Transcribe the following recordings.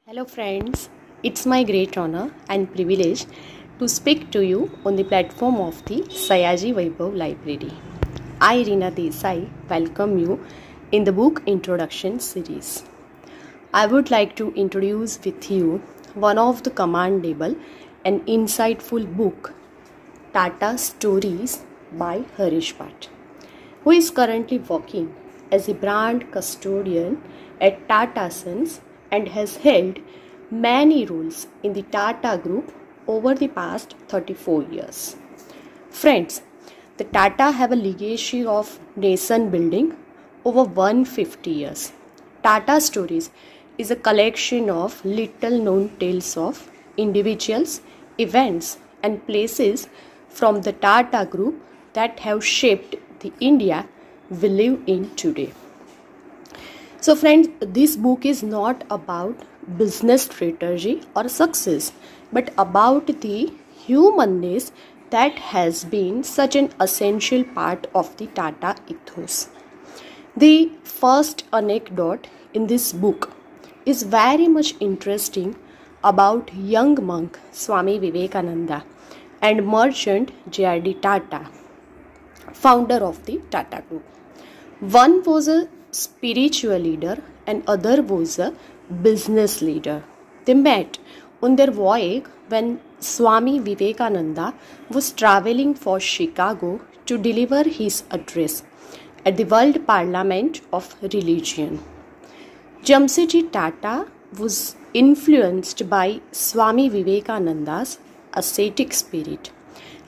Hello friends, it's my great honor and privilege to speak to you on the platform of the Sayaji Vaibhav Library. I, Reena Desai, welcome you in the book introduction series. I would like to introduce with you one of the commendable and insightful book, Tata Stories by Harish Bhatt, who is currently working as a brand custodian at Tata Sons and has held many roles in the Tata Group over the past 34 years. Friends, the Tata have a legacy of nation building over 150 years. Tata Stories is a collection of little known tales of individuals, events, and places from the Tata Group that have shaped the India we live in today. So friends, this book is not about business strategy or success, but about the humanness that has been such an essential part of the Tata ethos. The first anecdote in this book is very much interesting about young monk Swami Vivekananda and merchant J.R.D. Tata, founder of the Tata Group. One was a spiritual leader and other was a business leader. They met on their voyage when Swami Vivekananda was traveling for Chicago to deliver his address at the World Parliament of Religion. Jamsetji Tata was influenced by Swami Vivekananda's ascetic spirit,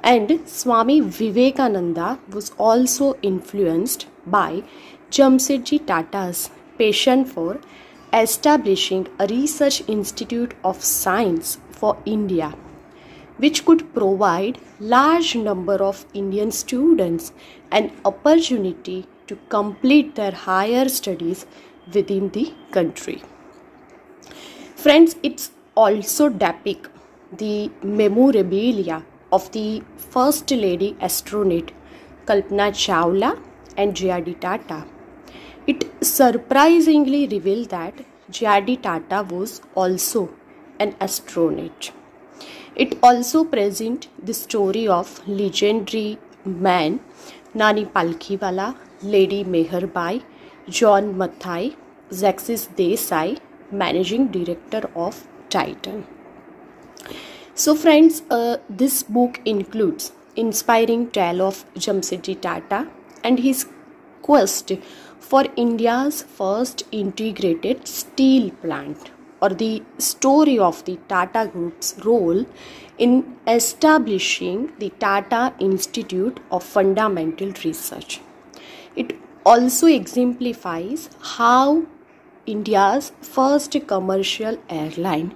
and Swami Vivekananda was also influenced by Jamsetji Tata's passion for establishing a research institute of science for India, which could provide large number of Indian students an opportunity to complete their higher studies within the country. Friends, it's also depicts the memorabilia of the First Lady astronaut Kalpana Chawla and J.R.D. Tata. It surprisingly revealed that J.R.D. Tata was also an astronaut. It also presents the story of legendary men Nani Palkhiwala, Lady Meherbai, John Mathai, Zaxis Desai, managing director of Titan. So friends, this book includes inspiring tale of Jamsetji Tata and his quest for India's first integrated steel plant, or the story of the Tata Group's role in establishing the Tata Institute of Fundamental Research. It also exemplifies how India's first commercial airline,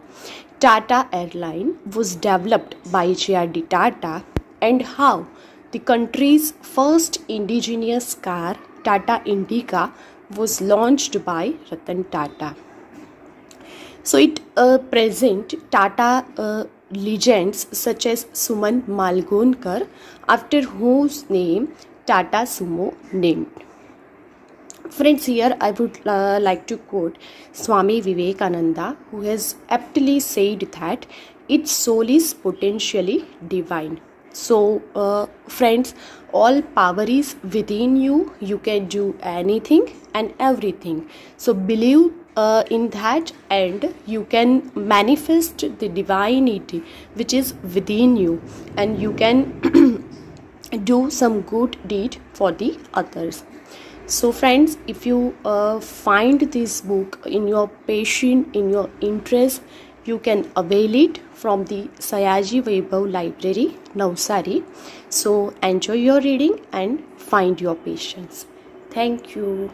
Tata Airline, was developed by J.R.D. Tata, and how the country's first indigenous car, Tata Indica, was launched by Ratan Tata. So it presents Tata legends such as Suman Malgonkar, after whose name Tata Sumo named. Friends, here I would like to quote Swami Vivekananda, who has aptly said that its soul is potentially divine. So friends, all power is within you. You can do anything and everything. So believe in that, and you can manifest the divinity which is within you, and you can do some good deed for the others. So friends, if you find this book in your passion, in your interest, you can avail it from the Sayaji Vaibhav Library, Navsari. So enjoy your reading and find your patience. Thank you.